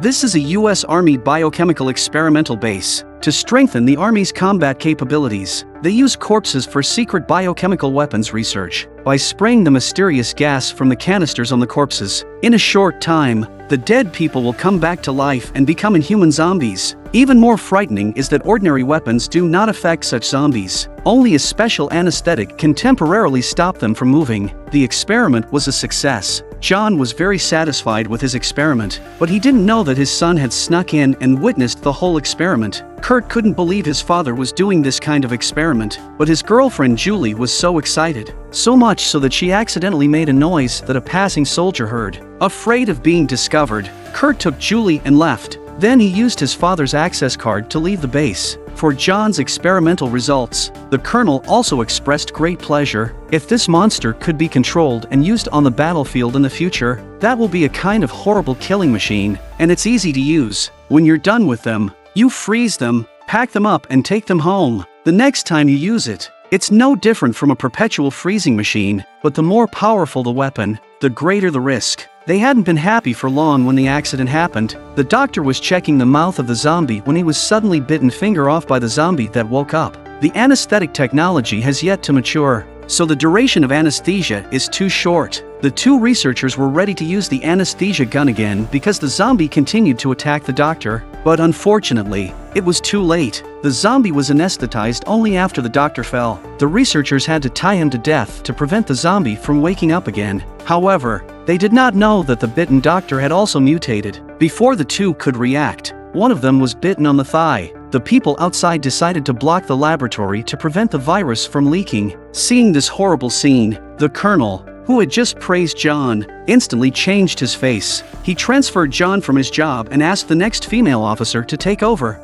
This is a U.S. Army biochemical experimental base. To strengthen the Army's combat capabilities, they use corpses for secret biochemical weapons research by spraying the mysterious gas from the canisters on the corpses. In a short time, the dead people will come back to life and become inhuman zombies. Even more frightening is that ordinary weapons do not affect such zombies. Only a special anesthetic can temporarily stop them from moving. The experiment was a success. John was very satisfied with his experiment, but he didn't know that his son had snuck in and witnessed the whole experiment. Kurt couldn't believe his father was doing this kind of experiment, but his girlfriend Julie was so excited. So much so that she accidentally made a noise that a passing soldier heard. Afraid of being discovered, Kurt took Julie and left. Then he used his father's access card to leave the base. For John's experimental results, the colonel also expressed great pleasure. If this monster could be controlled and used on the battlefield in the future, that will be a kind of horrible killing machine, and it's easy to use. When you're done with them, you freeze them, pack them up and take them home. The next time you use it, it's no different from a perpetual freezing machine, but the more powerful the weapon, the greater the risk. They hadn't been happy for long when the accident happened. The doctor was checking the mouth of the zombie when he was suddenly bitten finger off by the zombie that woke up. The anesthetic technology has yet to mature, so the duration of anesthesia is too short. The two researchers were ready to use the anesthesia gun again because the zombie continued to attack the doctor, but unfortunately, it was too late. The zombie was anesthetized only after the doctor fell. The researchers had to tie him to death to prevent the zombie from waking up again. However, they did not know that the bitten doctor had also mutated. Before the two could react, one of them was bitten on the thigh. The people outside decided to block the laboratory to prevent the virus from leaking. Seeing this horrible scene, the colonel, who had just praised John, instantly changed his face. He transferred John from his job and asked the next female officer to take over.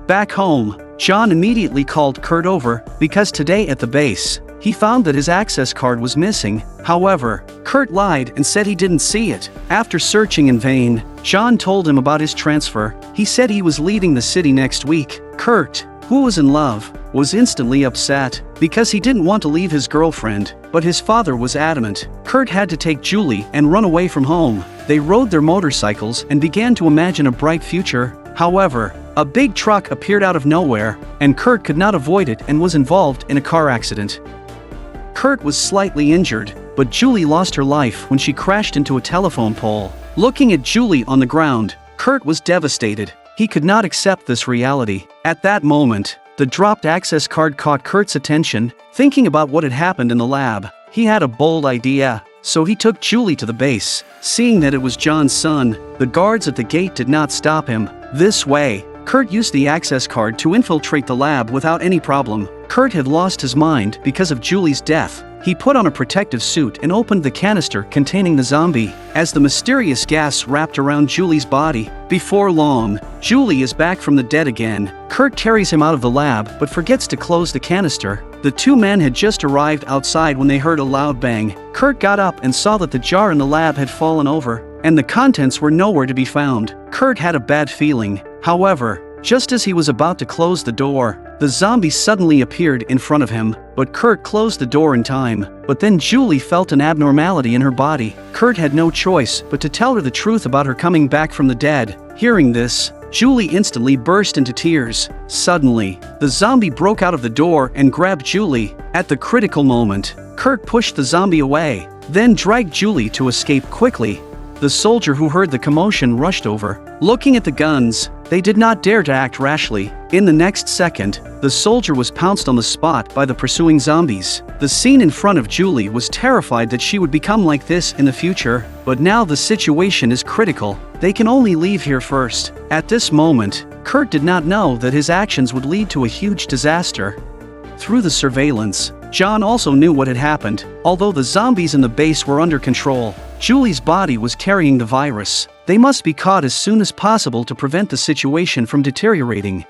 Back home, John immediately called Kurt over because today at the base, he found that his access card was missing. However, Kurt lied and said he didn't see it. After searching in vain, John told him about his transfer. He said he was leaving the city next week. Kurt, who was in love, was instantly upset because he didn't want to leave his girlfriend, but his father was adamant. Kurt had to take Julie and run away from home. They rode their motorcycles and began to imagine a bright future. However, a big truck appeared out of nowhere, and Kurt could not avoid it and was involved in a car accident. Kurt was slightly injured, but Julie lost her life when she crashed into a telephone pole. Looking at Julie on the ground, Kurt was devastated. He could not accept this reality. At that moment, the dropped access card caught Kurt's attention. Thinking about what had happened in the lab, he had a bold idea. So he took Julie to the base. Seeing that it was John's son, the guards at the gate did not stop him. This way, Kurt used the access card to infiltrate the lab without any problem. Kurt had lost his mind because of Julie's death. He put on a protective suit and opened the canister containing the zombie. As the mysterious gas wrapped around Julie's body, before long, Julie is back from the dead again. Kurt carries him out of the lab but forgets to close the canister. The two men had just arrived outside when they heard a loud bang. Kurt got up and saw that the jar in the lab had fallen over, and the contents were nowhere to be found. Kurt had a bad feeling. However, just as he was about to close the door, the zombie suddenly appeared in front of him, but Kurt closed the door in time. But then Julie felt an abnormality in her body. Kurt had no choice but to tell her the truth about her coming back from the dead. Hearing this, Julie instantly burst into tears. Suddenly, the zombie broke out of the door and grabbed Julie. At the critical moment, Kurt pushed the zombie away, then dragged Julie to escape quickly. The soldier who heard the commotion rushed over. Looking at the guns, they did not dare to act rashly. In the next second, the soldier was pounced on the spot by the pursuing zombies. The scene in front of Julie was terrified that she would become like this in the future, but now the situation is critical. They can only leave here first. At this moment, Kurt did not know that his actions would lead to a huge disaster. Through the surveillance, John also knew what had happened. Although the zombies in the base were under control, Julie's body was carrying the virus. They must be caught as soon as possible to prevent the situation from deteriorating.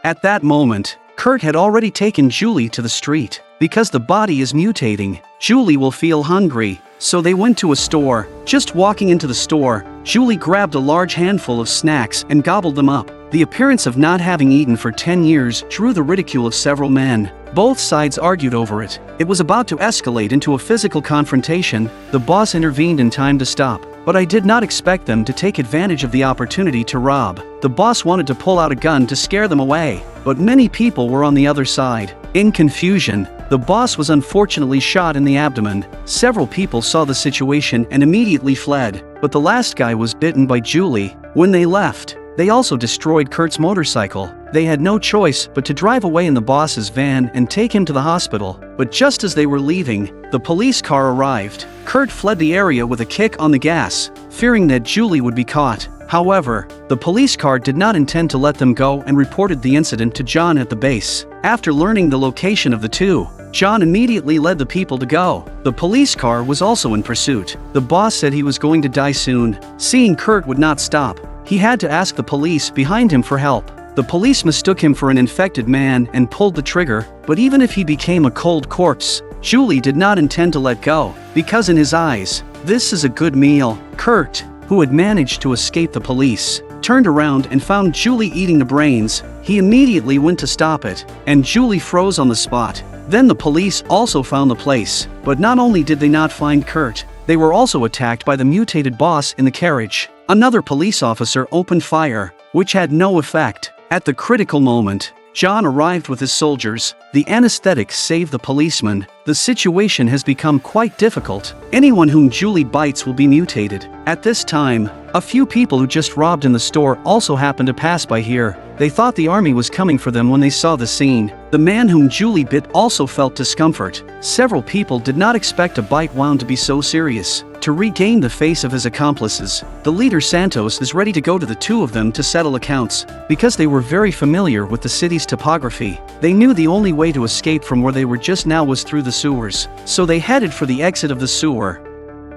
At that moment, Kurt had already taken Julie to the street. Because the body is mutating, Julie will feel hungry, so they went to a store. Just walking into the store, Julie grabbed a large handful of snacks and gobbled them up. The appearance of not having eaten for 10 years drew the ridicule of several men. Both sides argued over it. It was about to escalate into a physical confrontation. The boss intervened in time to stop. but I did not expect them to take advantage of the opportunity to rob. The boss wanted to pull out a gun to scare them away, but many people were on the other side. In confusion, the boss was unfortunately shot in the abdomen. Several people saw the situation and immediately fled, but the last guy was bitten by Julie. When they left, they also destroyed Kurt's motorcycle. They had no choice but to drive away in the boss's van and take him to the hospital. But just as they were leaving, the police car arrived. Kurt fled the area with a kick on the gas, fearing that Julie would be caught. However, the police car did not intend to let them go and reported the incident to John at the base. After learning the location of the two, John immediately led the people to go. The police car was also in pursuit. The boss said he was going to die soon. Seeing Kurt would not stop, he had to ask the police behind him for help. The police mistook him for an infected man and pulled the trigger, but even if he became a cold corpse, Julie did not intend to let go, because in his eyes, this is a good meal. Kurt, who had managed to escape the police, turned around and found Julie eating the brains. He immediately went to stop it, and Julie froze on the spot. Then the police also found the place, but not only did they not find Kurt, they were also attacked by the mutated boss in the carriage. Another police officer opened fire, which had no effect. At the critical moment, John arrived with his soldiers. The anesthetic saved the policeman. The situation has become quite difficult. Anyone whom Julie bites will be mutated. At this time, a few people who just robbed in the store also happened to pass by here. They thought the army was coming for them when they saw the scene. The man whom Julie bit also felt discomfort. Several people did not expect a bite wound to be so serious. To regain the face of his accomplices, the leader Santos is ready to go to the two of them to settle accounts. Because they were very familiar with the city's topography, they knew the only way to escape from where they were just now was through the sewers. So they headed for the exit of the sewer.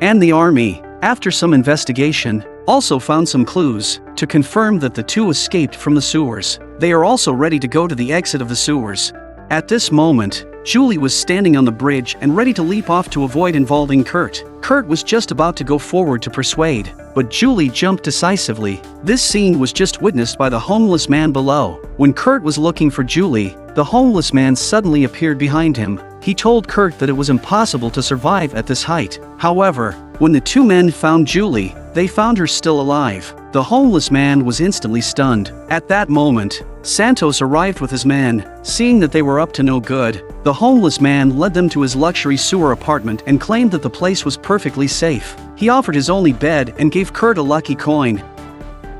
And the army, after some investigation, also found some clues to confirm that the two escaped from the sewers. They are also ready to go to the exit of the sewers. At this moment, Julie was standing on the bridge and ready to leap off to avoid involving Kurt. Kurt was just about to go forward to persuade, but Julie jumped decisively. This scene was just witnessed by the homeless man below. When Kurt was looking for Julie, the homeless man suddenly appeared behind him. He told Kurt that it was impossible to survive at this height. However, when the two men found Julie, they found her still alive. The homeless man was instantly stunned. At that moment, Santos arrived with his men. Seeing that they were up to no good, the homeless man led them to his luxury sewer apartment and claimed that the place was perfectly safe. He offered his only bed and gave Kurt a lucky coin.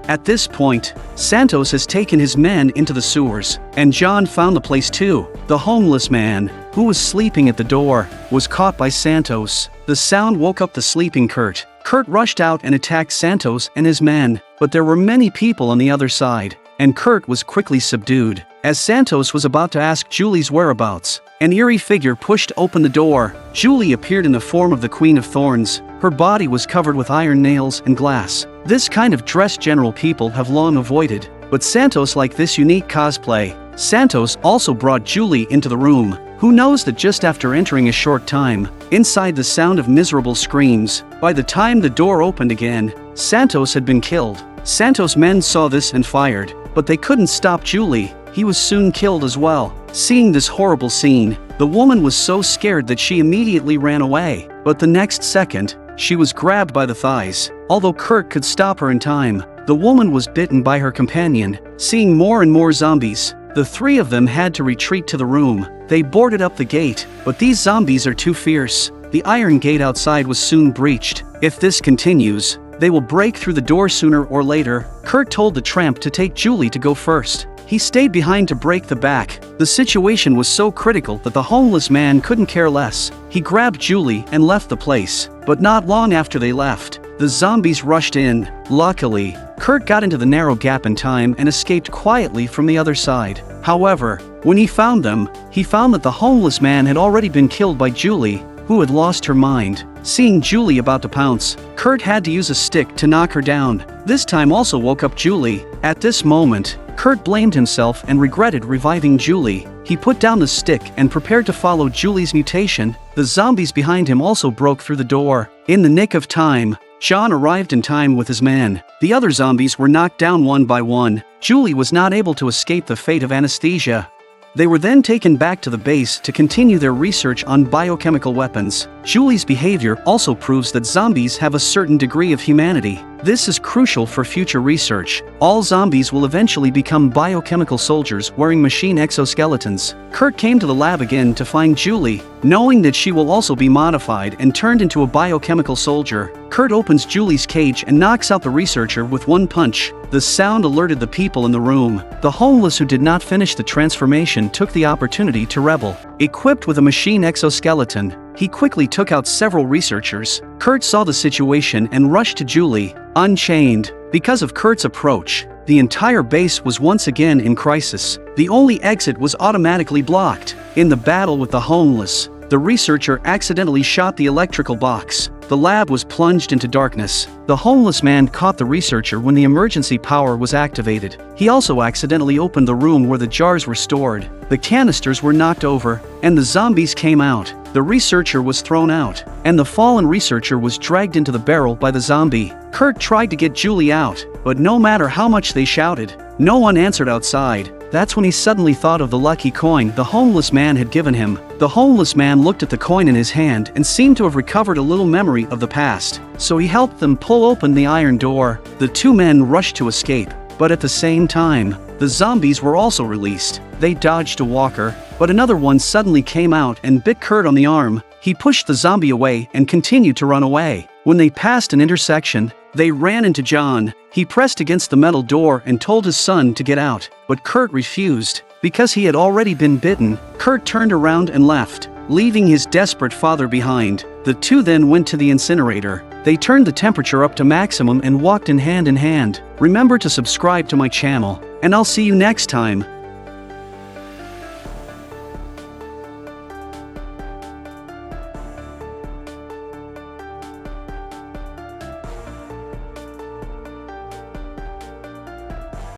At this point, Santos has taken his men into the sewers, and John found the place too. The homeless man, who was sleeping at the door, was caught by Santos. The sound woke up the sleeping Kurt. Kurt rushed out and attacked Santos and his men, but there were many people on the other side, and Kurt was quickly subdued. As Santos was about to ask Julie's whereabouts, an eerie figure pushed open the door. Julie appeared in the form of the Queen of Thorns. Her body was covered with iron nails and glass. This kind of dress general people have long avoided, but Santos liked this unique cosplay. Santos also brought Julie into the room. Who knows that just after entering a short time, inside the sound of miserable screams, by the time the door opened again, Santos had been killed. Santos' men saw this and fired, but they couldn't stop Julie. He was soon killed as well. Seeing this horrible scene, the woman was so scared that she immediately ran away. But the next second, she was grabbed by the thighs. Although Kurt could stop her in time, the woman was bitten by her companion. Seeing more and more zombies, the three of them had to retreat to the room. They boarded up the gate, but these zombies are too fierce. The iron gate outside was soon breached. If this continues, they will break through the door sooner or later. Kurt told the tramp to take Julie to go first. He stayed behind to break the back. The situation was so critical that the homeless man couldn't care less. He grabbed Julie and left the place, but not long after they left, the zombies rushed in. Luckily, Kurt got into the narrow gap in time and escaped quietly from the other side. However, when he found them, he found that the homeless man had already been killed by Julie, who had lost her mind. Seeing Julie about to pounce, Kurt had to use a stick to knock her down. This time also woke up Julie. At this moment, Kurt blamed himself and regretted reviving Julie. He put down the stick and prepared to follow Julie's mutation. The zombies behind him also broke through the door. In the nick of time, John arrived in time with his man. The other zombies were knocked down one by one. Julie was not able to escape the fate of anesthesia. They were then taken back to the base to continue their research on biochemical weapons. Julie's behavior also proves that zombies have a certain degree of humanity. This is crucial for future research. All zombies will eventually become biochemical soldiers wearing machine exoskeletons. Kurt came to the lab again to find Julie, knowing that she will also be modified and turned into a biochemical soldier. Kurt opens Julie's cage and knocks out the researcher with one punch. The sound alerted the people in the room. The homeless who did not finish the transformation took the opportunity to rebel. Equipped with a machine exoskeleton, he quickly took out several researchers. Kurt saw the situation and rushed to Julie, unchained. Because of Kurt's approach, the entire base was once again in crisis. The only exit was automatically blocked. In the battle with the homeless, the researcher accidentally shot the electrical box. The lab was plunged into darkness. The homeless man caught the researcher when the emergency power was activated. He also accidentally opened the room where the jars were stored. The canisters were knocked over, and the zombies came out. The researcher was thrown out, and the fallen researcher was dragged into the barrel by the zombie. Kurt tried to get Julie out, but no matter how much they shouted, no one answered outside. That's when he suddenly thought of the lucky coin the homeless man had given him. The homeless man looked at the coin in his hand and seemed to have recovered a little memory of the past, so he helped them pull open the iron door. The two men rushed to escape, but at the same time, the zombies were also released. They dodged a walker, but another one suddenly came out and bit Kurt on the arm. He pushed the zombie away and continued to run away. When they passed an intersection, they ran into John. He pressed against the metal door and told his son to get out, but Kurt refused. Because he had already been bitten, Kurt turned around and left, leaving his desperate father behind. The two then went to the incinerator. They turned the temperature up to maximum and walked in hand. Remember to subscribe to my channel, and I'll see you next time.